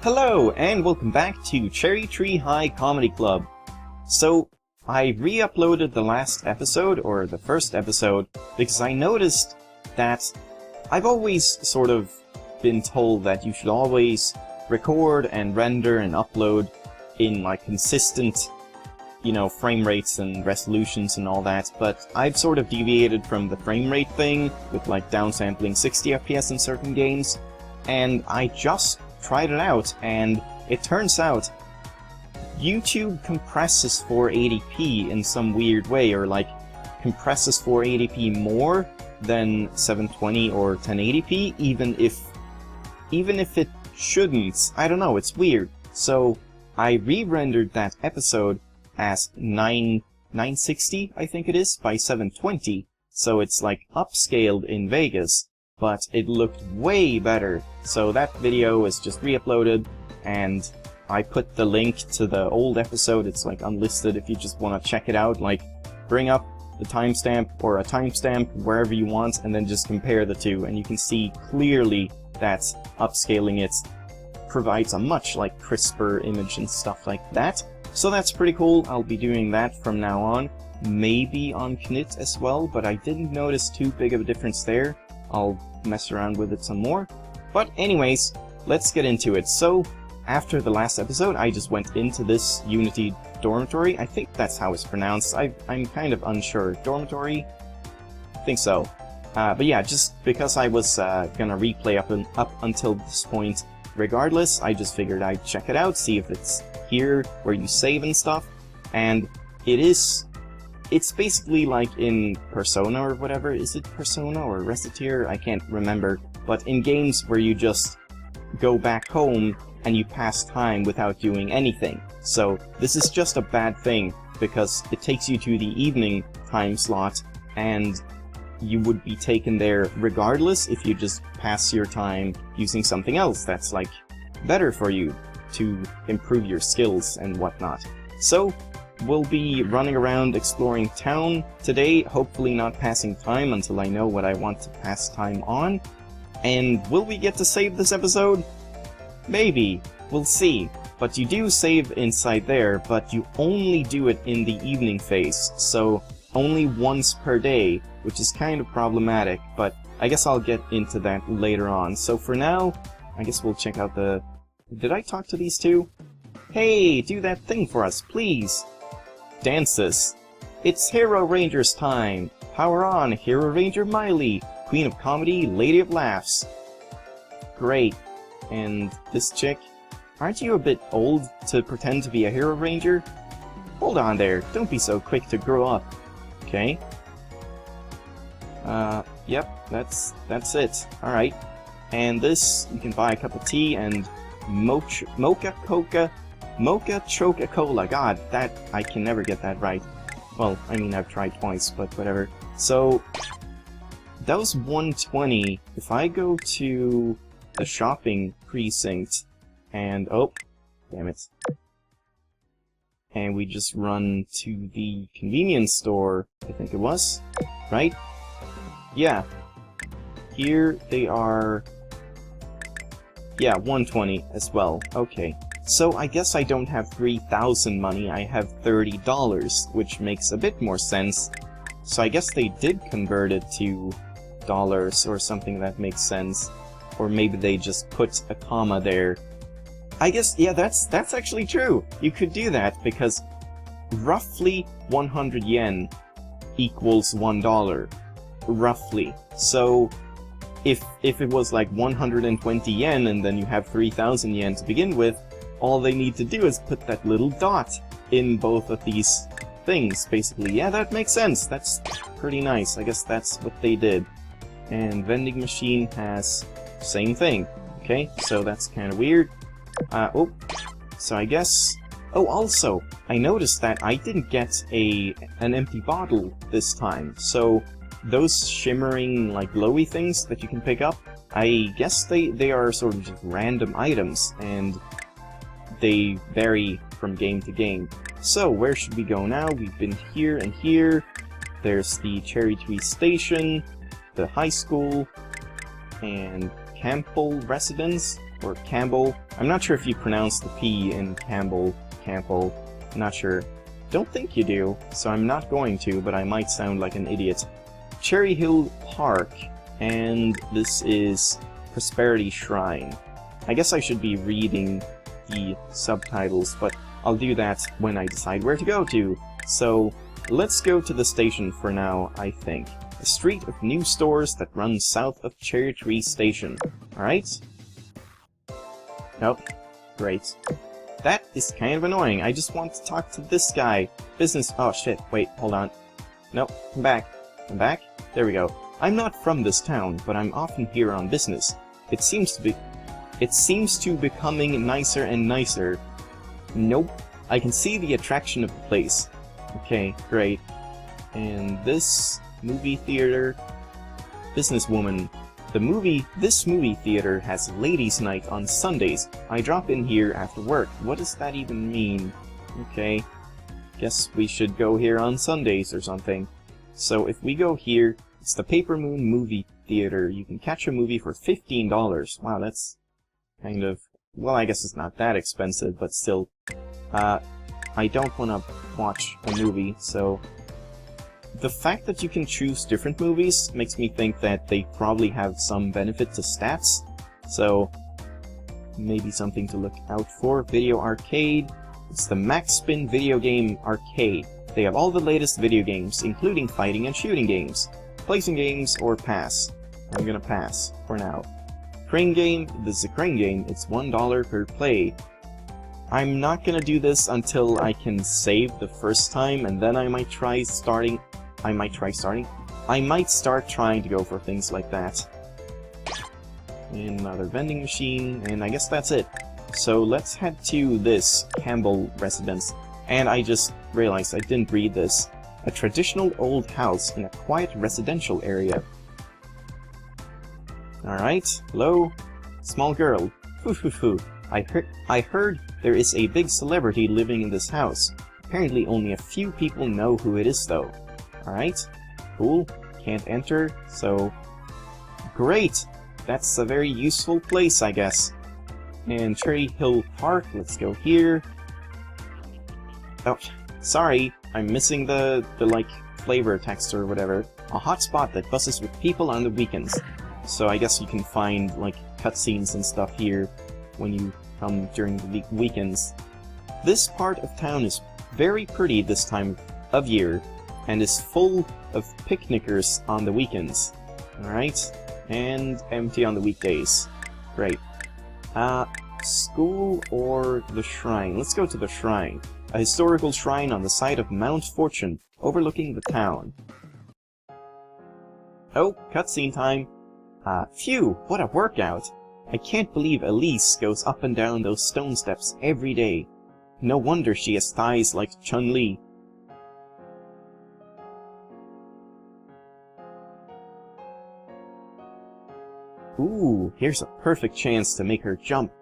Hello, and welcome back to Cherry Tree High Comedy Club. So, I re-uploaded the last episode, or the first episode, because I noticed that I've always sort of been told that you should always record and render and upload in like consistent, frame rates and resolutions and all that, but I've sort of deviated from the frame rate thing with like downsampling 60 FPS in certain games, and I just tried it out, and it turns out YouTube compresses 480p in some weird way, or like compresses 480p more than 720 or 1080p, even if it shouldn't. I don't know, it's weird. So I re-rendered that episode as 960, I think it is, by 720, so it's like upscaled in Vegas, but it looked way better. So that video is just re-uploaded, and I put the link to the old episode. It's like unlisted if you just want to check it out. Like, bring up the timestamp or a timestamp wherever you want, and then just compare the two, and you can see clearly that upscaling it provides a much like crisper image and stuff like that. So that's pretty cool. I'll be doing that from now on. Maybe on Knit as well, but I didn't notice too big of a difference there. I'll mess around with it some more. But anyways, let's get into it. So, after the last episode, I just went into this Unity dormitory. I think that's how it's pronounced. I'm kind of unsure. Dormitory? I think so. But yeah, just because I was gonna replay up until this point regardless, I just figured I'd check it out, see if it's here where you save and stuff. And it's basically like in Persona or whatever. Is it Persona or Reciteer? I can't remember. But in games where you just go back home and you pass time without doing anything. So this is just a bad thing, because it takes you to the evening time slot, and you would be taken there regardless if you just pass your time using something else that's like better for you to improve your skills and whatnot. So we'll be running around exploring town today, hopefully not passing time until I know what I want to pass time on. And will we get to save this episode? Maybe. We'll see. But you do save inside there, but you only do it in the evening phase, so only once per day, which is kind of problematic, but I guess I'll get into that later on. So for now, I guess we'll check out the... Did I talk to these two? Hey, do that thing for us, please! Dances. It's Hero Rangers time! Power on, Hero Ranger Miley! Queen of Comedy, Lady of Laughs. Great. And this chick? Aren't you a bit old to pretend to be a Hero Ranger? Hold on there, don't be so quick to grow up. Okay. Yep, that's it. Alright. And this, you can buy a cup of tea and mocha Coca-Cola. God, that, I can never get that right. Well, I mean, I've tried twice, but whatever. So, that was 120. If I go to the shopping precinct, and, oh, damn it. And we just run to the convenience store, I think it was, right? Yeah. Here they are, yeah, 120 as well. Okay. So I guess I don't have 3,000 money, I have $30, which makes a bit more sense. So I guess they did convert it to dollars or something that makes sense. Or maybe they just put a comma there. I guess, yeah, that's actually true. You could do that, because roughly 100 yen equals $1. Roughly. So if it was like 120 yen and then you have 3,000 yen to begin with, all they need to do is put that little dot in both of these things, basically. Yeah, that makes sense. That's pretty nice. I guess that's what they did. And vending machine has same thing. Okay, so that's kind of weird. Oh, so I guess... Oh, also, I noticed that I didn't get an empty bottle this time. So those shimmering, like, glowy things that you can pick up, I guess they are sort of just random items, and they vary from game to game. So, where should we go now? We've been here and here. There's the Cherry Tree Station, the high school, and Campbell residence, or Campbell. I'm not sure if you pronounce the P in Campbell, not sure. Don't think you do, so I'm not going to, but I might sound like an idiot. Cherry Hill Park, and this is Prosperity Shrine. I guess I should be reading the subtitles, but I'll do that when I decide where to go to. So, let's go to the station for now, I think. A street of new stores that runs south of Cherry Tree Station. Alright? Nope. Great. That is kind of annoying. I just want to talk to this guy. Business. Oh shit. Wait, hold on. Nope. Come back. Come back? There we go. I'm not from this town, but I'm often here on business. It seems to becoming nicer and nicer. Nope. I can see the attraction of the place. Okay, great. And this movie theater. Businesswoman. This movie theater has ladies' night on Sundays. I drop in here after work. What does that even mean? Okay. Guess we should go here on Sundays or something. So if we go here, it's the Paper Moon Movie Theater. You can catch a movie for $15. Wow, that's kind of... well, I guess it's not that expensive, but still. I don't want to watch a movie, so... the fact that you can choose different movies makes me think that they probably have some benefit to stats, so maybe something to look out for. Video Arcade. It's the Max Spin Video Game Arcade. They have all the latest video games, including fighting and shooting games. Play some games or pass. I'm gonna pass, for now. Crane Game. This is a crane game. It's $1 per play. I'm not gonna do this until I can save the first time, and then I might try starting. I might start trying to go for things like that. Another vending machine, and I guess that's it. So let's head to this Campbell residence. And I just realized I didn't read this. A traditional old house in a quiet residential area. Alright, hello? Small girl. Foo. I heard there is a big celebrity living in this house. Apparently only a few people know who it is though. Alright, cool. Can't enter, so... great! That's a very useful place, I guess. And Cherry Hill Park, let's go here. Oh, sorry, I'm missing the like, flavor text or whatever. A hotspot that buzzes with people on the weekends. So I guess you can find, like, cutscenes and stuff here when you come during the weekends. This part of town is very pretty this time of year, and is full of picnickers on the weekends. Alright? And empty on the weekdays. Great. School or the shrine? Let's go to the shrine. A historical shrine on the site of Mount Fortune, overlooking the town. Oh, cutscene time. Phew, what a workout. I can't believe Elise goes up and down those stone steps every day. No wonder she has thighs like Chun-Li. Ooh, here's a perfect chance to make her jump.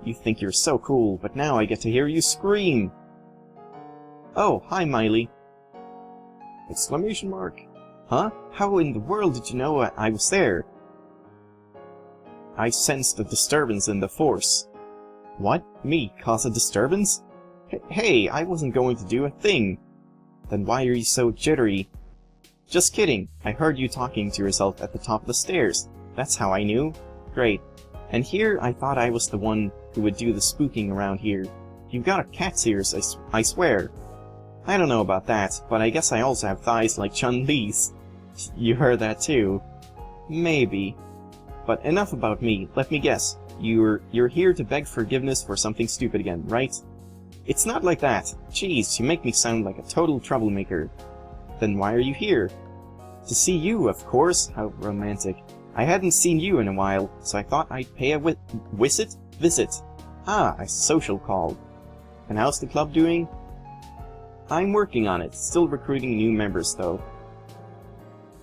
You think you're so cool, but now I get to hear you scream! Oh, hi Miley. Exclamation mark. Huh? How in the world did you know I was there? I sensed a disturbance in the force. What? Me cause a disturbance? Hey, I wasn't going to do a thing. Then why are you so jittery? Just kidding. I heard you talking to yourself at the top of the stairs. That's how I knew. Great. And here I thought I was the one who would do the spooking around here. You've got a cat's ears, I swear. I don't know about that, but I guess I also have thighs like Chun-Li's. You heard that too. Maybe. But enough about me. Let me guess. You're here to beg forgiveness for something stupid again, right? It's not like that. Jeez, you make me sound like a total troublemaker. Then why are you here? To see you, of course. How romantic. I hadn't seen you in a while, so I thought I'd pay a visit. Ah, a social call. And how's the club doing? I'm working on it, still recruiting new members though.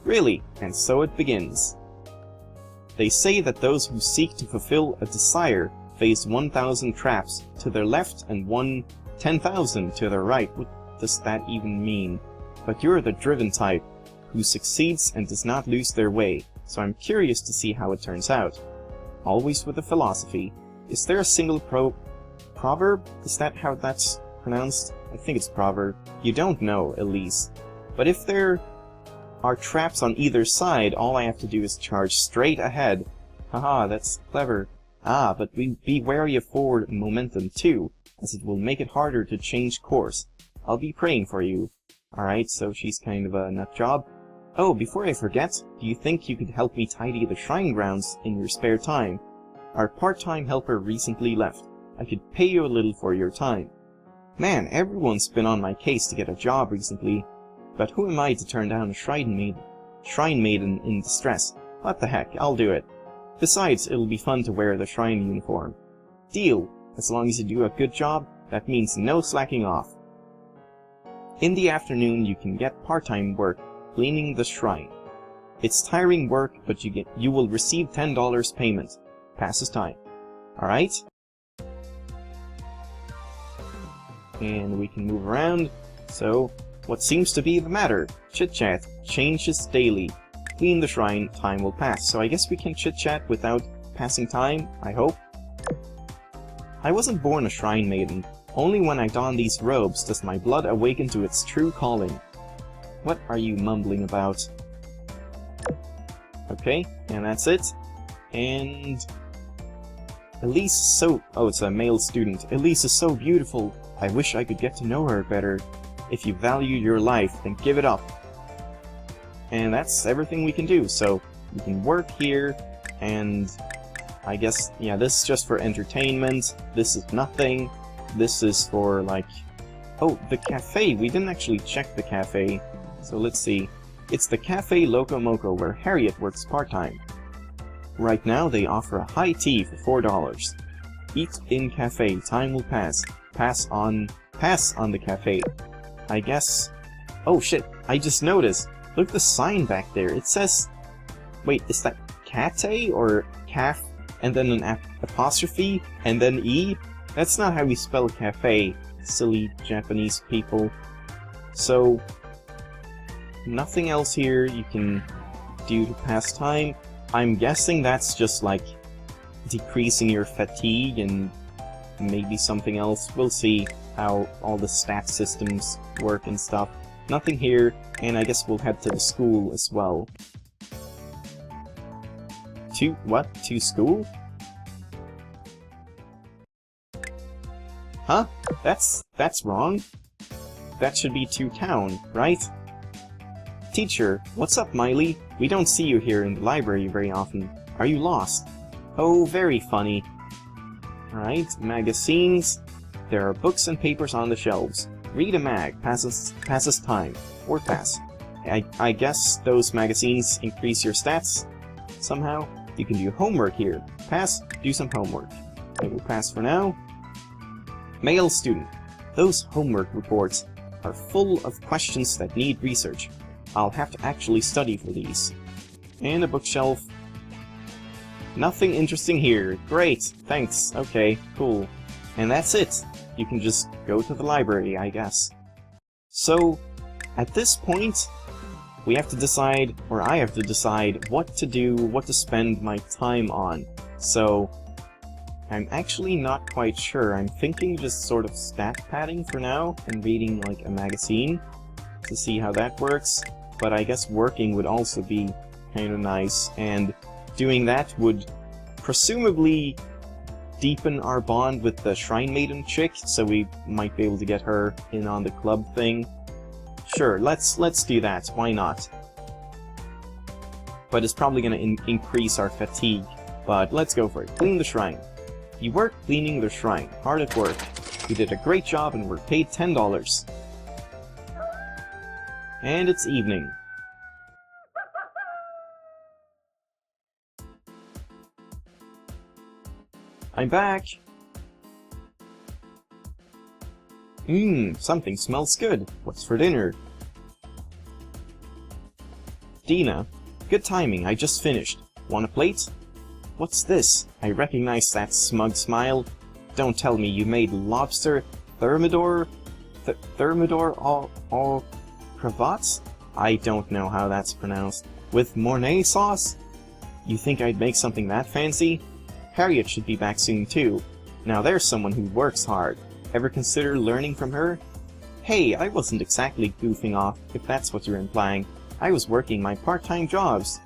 Really, and so it begins. They say that those who seek to fulfill a desire face 1,000 traps to their left and 10,000 to their right. What does that even mean? But you're the driven type, who succeeds and does not lose their way. So I'm curious to see how it turns out. always with a philosophy. Is there a single proverb? Is that how that's pronounced? I think it's proverb. You don't know, Elise. But if there are traps on either side, all I have to do is charge straight ahead. Haha, that's clever. Ah, but be wary of forward momentum too, as it will make it harder to change course. I'll be praying for you. Alright, so she's kind of a nut job. Oh, before I forget, do you think you could help me tidy the shrine grounds in your spare time? Our part-time helper recently left. I could pay you a little for your time. Man, everyone's been on my case to get a job recently. But who am I to turn down a shrine maiden in distress? What the heck, I'll do it. Besides, it'll be fun to wear the shrine uniform. Deal. As long as you do a good job, that means no slacking off. In the afternoon, you can get part-time work cleaning the shrine. It's tiring work, but you will receive $10 payment. Passes time. Alright? And we can move around. So, what seems to be the matter? Chit-chat. Changes daily. Clean the shrine, time will pass. So I guess we can chit-chat without passing time, I hope. I wasn't born a shrine maiden. Only when I don these robes does my blood awaken to its true calling. What are you mumbling about? Okay, and that's it. And Elise is so... oh, it's a male student. Elise is so beautiful. I wish I could get to know her better. If you value your life, then give it up. And that's everything we can do, so we can work here, and I guess, yeah, this is just for entertainment, this is nothing, this is for, like... oh, the cafe! We didn't actually check the cafe, so let's see. It's the Cafe Loco Moco, where Harriet works part-time. Right now, they offer a high tea for $4. Eat in cafe, time will pass. Pass on the cafe. I guess... oh shit, I just noticed! Look at the sign back there, it says... wait, is that cate or caf, and then an apostrophe, and then E? That's not how we spell cafe, silly Japanese people. So, nothing else here you can do to pass time. I'm guessing that's just like decreasing your fatigue and maybe something else. We'll see how all the stat systems work and stuff. Nothing here, and I guess we'll head to the school as well. To what? To school? Huh? That's wrong. That should be to town, right? Teacher, what's up, Miley? We don't see you here in the library very often. Are you lost? Oh, very funny. Alright, magazines. There are books and papers on the shelves. Read a mag, passes time, or pass. I guess those magazines increase your stats somehow. You can do homework here. Pass, do some homework. I will pass for now. Male student. Those homework reports are full of questions that need research. I'll have to actually study for these. And a bookshelf. Nothing interesting here. Great, thanks. Okay, cool. And that's it. You can just go to the library, I guess. So, at this point, we have to decide, or I have to decide, what to do, what to spend my time on. So, I'm actually not quite sure. I'm thinking just sort of stat padding for now, and reading like a magazine to see how that works. But I guess working would also be kind of nice, and doing that would presumably deepen our bond with the Shrine Maiden chick, so we might be able to get her in on the club thing. Sure, let's do that, why not? But it's probably gonna increase our fatigue, but let's go for it. Clean the shrine. You work cleaning the shrine, hard at work. You did a great job and were paid $10. And it's evening. I'm back! Something smells good. What's for dinner? Dina. Good timing, I just finished. Want a plate? What's this? I recognize that smug smile. Don't tell me you made lobster thermidor? Thermidor au cravats? I don't know how that's pronounced. With Mornay sauce? You think I'd make something that fancy? Harriet should be back soon too. Now there's someone who works hard. Ever consider learning from her? Hey, I wasn't exactly goofing off, if that's what you're implying. I was working my part-time jobs.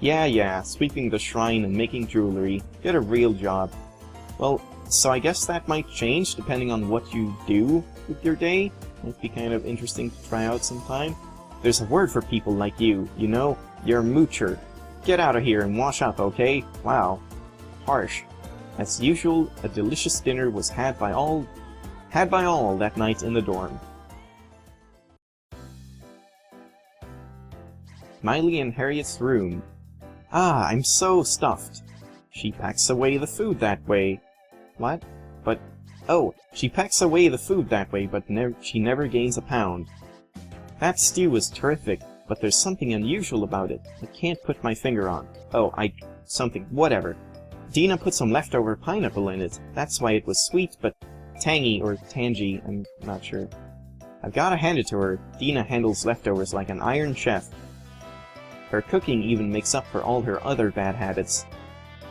Yeah, sweeping the shrine and making jewelry. Get a real job. Well, so I guess that might change depending on what you do with your day. Might be kind of interesting to try out sometime. There's a word for people like you know? You're a moocher. Get out of here and wash up, okay? Wow. Harsh. As usual, a delicious dinner was had by all that night in the dorm. Miley and Harriet's room. Ah, I'm so stuffed. She packs away the food that way. What? But... oh, she packs away the food that way, but she never gains a pound. That stew is terrific, but there's something unusual about it. I can't put my finger on. Oh, whatever. Dina put some leftover pineapple in it. That's why it was sweet, but tangy or tangy, I'm not sure. I've gotta hand it to her. Dina handles leftovers like an iron chef. Her cooking even makes up for all her other bad habits.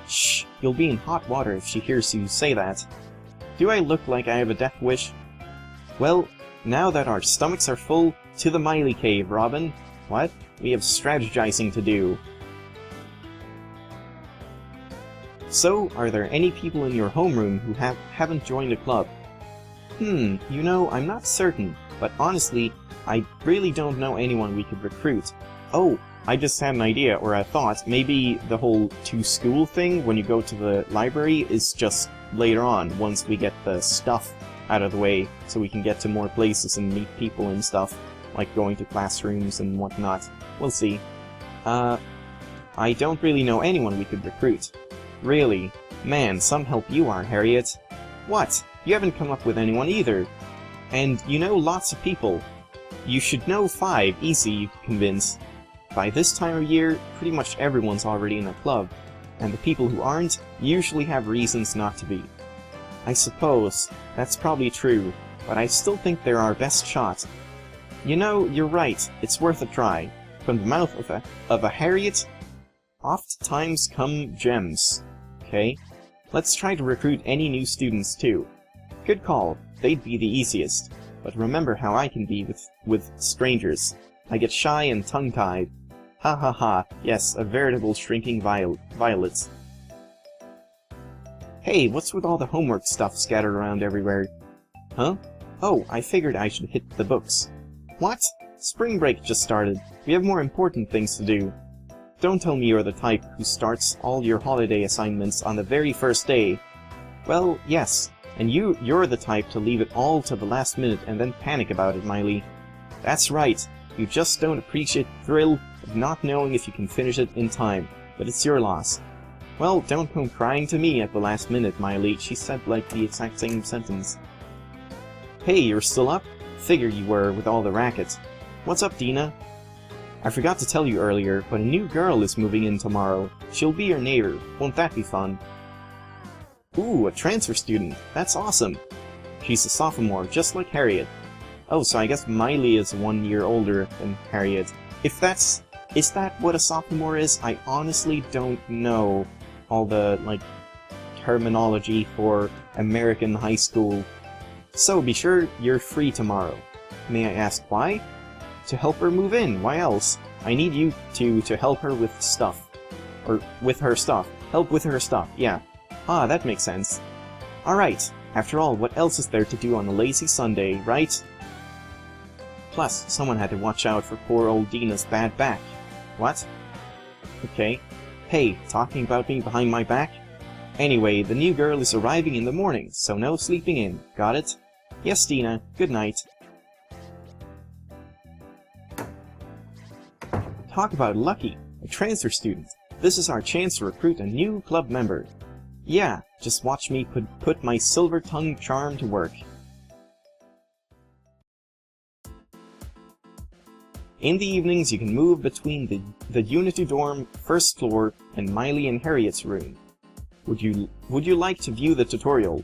Shh, you'll be in hot water if she hears you say that. Do I look like I have a death wish? Well, now that our stomachs are full, to the Miley cave, Robin. What? We have strategizing to do. So, are there any people in your homeroom who haven't joined a club? You know, I'm not certain, but honestly, I really don't know anyone we could recruit. Oh, I just had an idea, or a thought. Maybe the whole to-school thing, when you go to the library, is just later on, once we get the stuff out of the way, so we can get to more places and meet people and stuff, like going to classrooms and whatnot. We'll see. I don't really know anyone we could recruit. Really? Man, some help you are, Harriet. What? You haven't come up with anyone either. And you know lots of people. You should know 5, easy, you could convince. By this time of year, pretty much everyone's already in a club, and the people who aren't usually have reasons not to be. I suppose, that's probably true, but I still think they're our best shot. You know, you're right, it's worth a try. From the mouth of a Harriet, oft-times come gems. Okay, let's try to recruit any new students too. Good call, they'd be the easiest. But remember how I can be with strangers. I get shy and tongue-tied. Ha ha ha, yes, a veritable shrinking violet. Hey, what's with all the homework stuff scattered around everywhere? Huh? Oh, I figured I should hit the books. What? Spring break just started. We have more important things to do. Don't tell me you're the type who starts all your holiday assignments on the very first day. Well, yes, and you're the type to leave it all to the last minute and then panic about it, Miley. That's right, you just don't appreciate the thrill of not knowing if you can finish it in time, but it's your loss. Well, don't come crying to me at the last minute, Miley, she said like the exact same sentence. Hey, you're still up? Figured you were with all the racket. What's up, Dina? I forgot to tell you earlier, but a new girl is moving in tomorrow. She'll be your neighbor. Won't that be fun? Ooh, a transfer student. That's awesome. She's a sophomore, just like Harriet. Oh, so I guess Miley is 1 year older than Harriet. Is that what a sophomore is? I honestly don't know all the, terminology for American high school. So be sure you're free tomorrow. May I ask why? To help her move in, why else? I need you to help her with stuff. Or with her stuff. Help with her stuff, yeah. Ah, that makes sense. Alright, after all, what else is there to do on a lazy Sunday, right? Plus, someone had to watch out for poor old Dina's bad back. What? Okay. Hey, talking about me behind my back? Anyway, the new girl is arriving in the morning, so no sleeping in. Got it? Yes, Dina. Good night. Talk about lucky. A transfer student. This is our chance to recruit a new club member. Yeah, just watch me put my silver-tongued charm to work. In the evenings, you can move between the Unity dorm, first floor, and Miley and Harriet's room. Would you like to view the tutorial?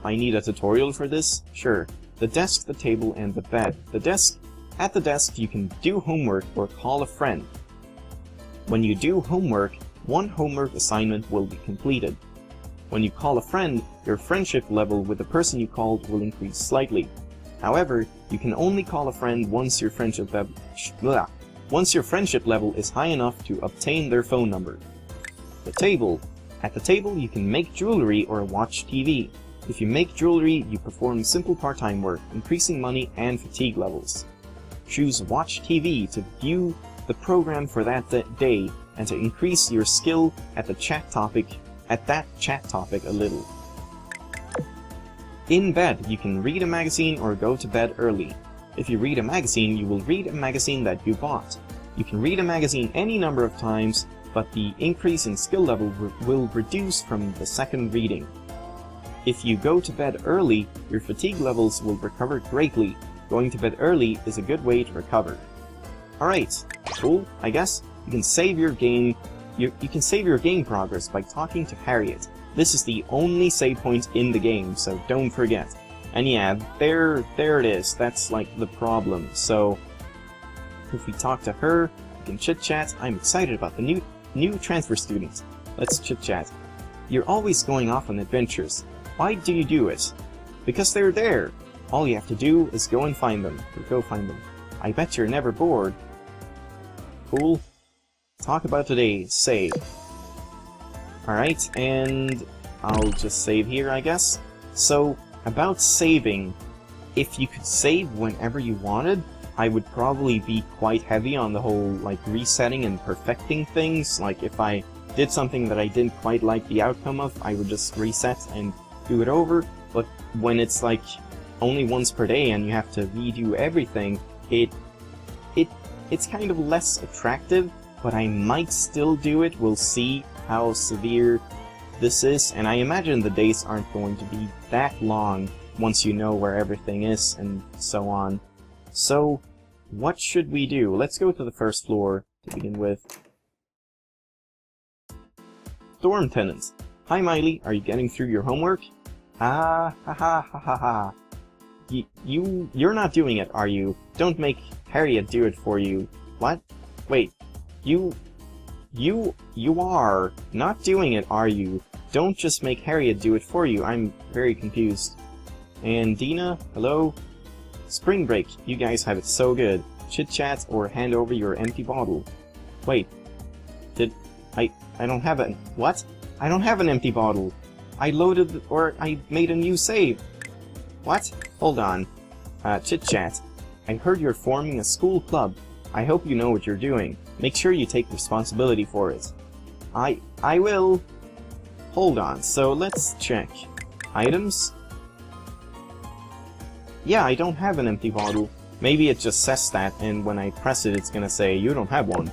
I need a tutorial for this? Sure. The desk, the table, and the bed. At the desk, you can do homework or call a friend. When you do homework, one homework assignment will be completed. When you call a friend, your friendship level with the person you called will increase slightly. However, you can only call a friend once your friendship level is high enough to obtain their phone number. The table. At the table, you can make jewelry or watch TV. If you make jewelry, you perform simple part-time work, increasing money and fatigue levels. Choose Watch TV to view the program for that day and to increase your skill at that chat topic a little. In bed, you can read a magazine or go to bed early. If you read a magazine, you will read a magazine that you bought. You can read a magazine any number of times, but the increase in skill level will reduce from the second reading. If you go to bed early, your fatigue levels will recover greatly. Going to bed early is a good way to recover. Alright, cool, I guess. You can save your game. You can save your game progress by talking to Harriet. This is the only save point in the game, so don't forget. And yeah, there it is. That's like the problem. So if we talk to her, we can chit-chat. I'm excited about the new transfer student. Let's chit-chat. You're always going off on adventures. Why do you do it? Because they're there. All you have to do is go and find them. Or go find them. I bet you're never bored. Cool. Talk about today. Save. Alright, and I'll just save here, I guess. So, about saving, if you could save whenever you wanted, I would probably be quite heavy on the whole, like, resetting and perfecting things. Like, if I did something that I didn't quite like the outcome of, I would just reset and do it over. But when it's, like, only once per day and you have to redo everything, it's kind of less attractive, but I might still do it. We'll see how severe this is, and I imagine the days aren't going to be that long once you know where everything is and so on. So, what should we do? Let's go to the first floor to begin with. Dorm tenants. Hi Miley, are you getting through your homework? Ha ha ha ha ha ha. You're not doing it, are you? Don't make Harriet do it for you. What? Wait, you are not doing it, are you? Don't just make Harriet do it for you. I'm very confused. And Dina, hello? Spring break, you guys have it so good. Chit-chat or hand over your empty bottle. Wait, I don't have a... What? I don't have an empty bottle. I loaded, or I made a new save. What? Hold on. Chit-chat. I heard you're forming a school club. I hope you know what you're doing. Make sure you take responsibility for it. I will. Hold on, so let's check. Items? Yeah, I don't have an empty bottle. Maybe it just says that, and when I press it, it's gonna say, you don't have one.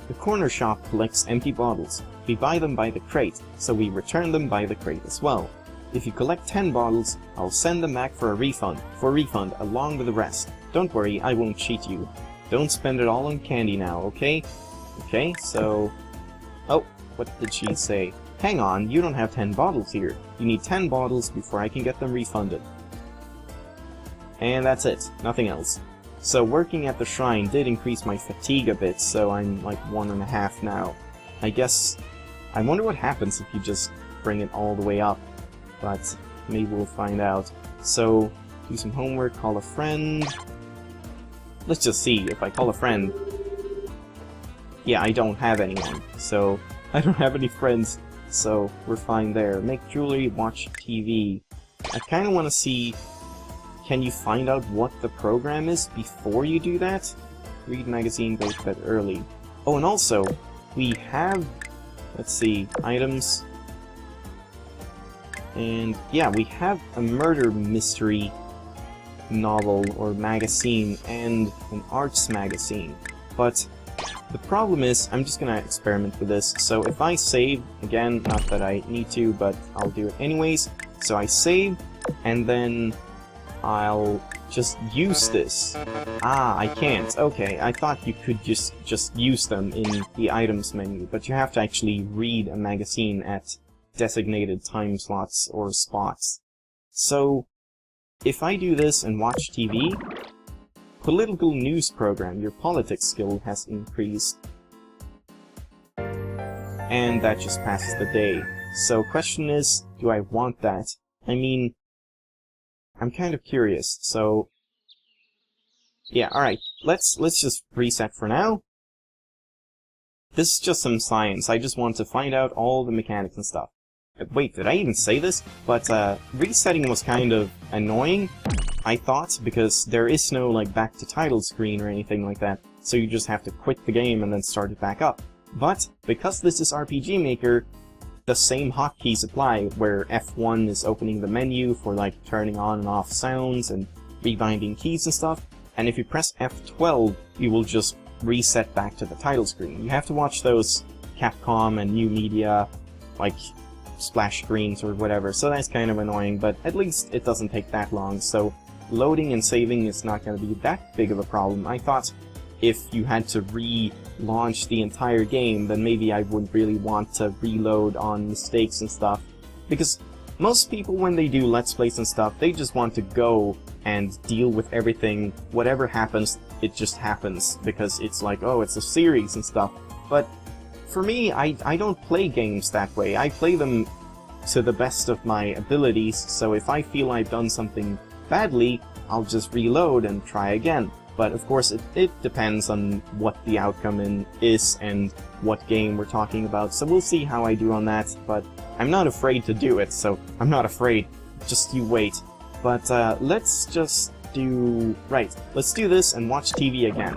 The corner shop collects empty bottles. We buy them by the crate, so we return them by the crate as well. If you collect 10 bottles, I'll send them back for a refund, along with the rest. Don't worry, I won't cheat you. Don't spend it all on candy now, okay? Okay, so... Oh, what did she say? Hang on, you don't have 10 bottles here. You need 10 bottles before I can get them refunded. And that's it, nothing else. So working at the shrine did increase my fatigue a bit, so I'm like 1.5 now. I guess... I wonder what happens if you just bring it all the way up. But maybe we'll find out. So, do some homework, call a friend... Let's just see, if I call a friend... Yeah, I don't have anyone, so... I don't have any friends, so we're fine there. Make jewelry, watch TV. I kinda wanna see... Can you find out what the program is before you do that? Read magazine, go to bed early. Oh, and also, we have... Let's see, items... And yeah, we have a murder mystery novel or magazine and an arts magazine. But the problem is, I'm just gonna experiment with this. So if I save, again, not that I need to, but I'll do it anyways. So I save, and then I'll just use this. Ah, I can't. Okay, I thought you could just use them in the items menu, but you have to actually read a magazine at designated time slots or spots. So, if I do this and watch TV, political news program, your politics skill has increased. And that just passes the day. So question is, do I want that? I mean, I'm kind of curious, so... yeah, alright, let's just reset for now. This is just some science, I just want to find out all the mechanics and stuff. Wait, did I even say this? But, resetting was kind of annoying, I thought, because there is no, like, back to title screen or anything like that, so you just have to quit the game and then start it back up. But, because this is RPG Maker, the same hotkeys apply, where F1 is opening the menu for, like, turning on and off sounds and rebinding keys and stuff, and if you press F12, you will just reset back to the title screen. You have to watch those Capcom and New Media, like, splash screens or whatever, so that's kind of annoying, but at least it doesn't take that long, so loading and saving is not going to be that big of a problem. I thought if you had to relaunch the entire game, then maybe I would really want to reload on mistakes and stuff, because most people, when they do Let's Plays and stuff, they just want to go and deal with everything. Whatever happens, it just happens, because it's like, oh, it's a series and stuff. But for me, I don't play games that way. I play them to the best of my abilities, so if I feel I've done something badly, I'll just reload and try again. But of course, it depends on what the outcome is and what game we're talking about, so we'll see how I do on that, but I'm not afraid to do it, so I'm not afraid. Just you wait. But let's just do... right, let's do this and watch TV again.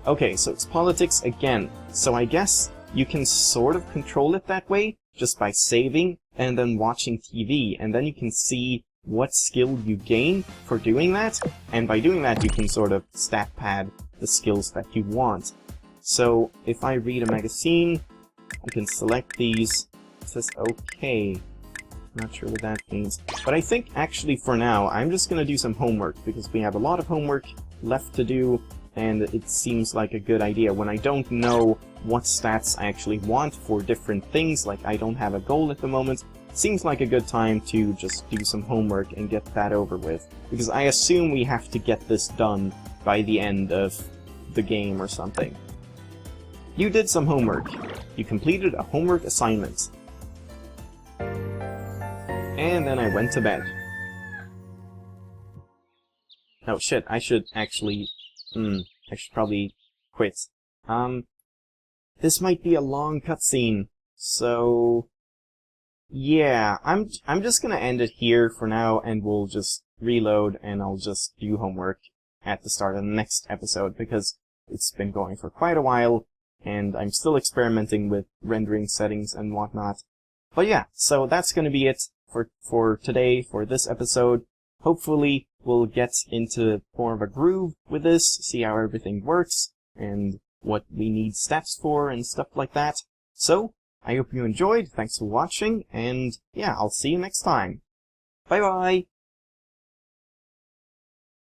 Okay, so it's politics again. So I guess you can sort of control it that way, just by saving and then watching TV, and then you can see what skill you gain for doing that, and by doing that you can sort of stat pad the skills that you want. So if I read a magazine, you can select these. It says okay. Not sure what that means. But I think actually for now I'm just gonna do some homework, because we have a lot of homework left to do, and it seems like a good idea. When I don't know what stats I actually want for different things, like I don't have a goal at the moment, it seems like a good time to just do some homework and get that over with. Because I assume we have to get this done by the end of the game or something. You did some homework. You completed a homework assignment. And then I went to bed. Oh shit, I should actually... I should probably quit. This might be a long cutscene, so... yeah, I'm just gonna end it here for now, and we'll just reload, and I'll just do homework at the start of the next episode, because it's been going for quite a while, and I'm still experimenting with rendering settings and whatnot. But yeah, so that's gonna be it for today, for this episode. Hopefully we'll get into more of a groove with this, see how everything works, and what we need stats for, and stuff like that. So, I hope you enjoyed, thanks for watching, and yeah, I'll see you next time. Bye bye!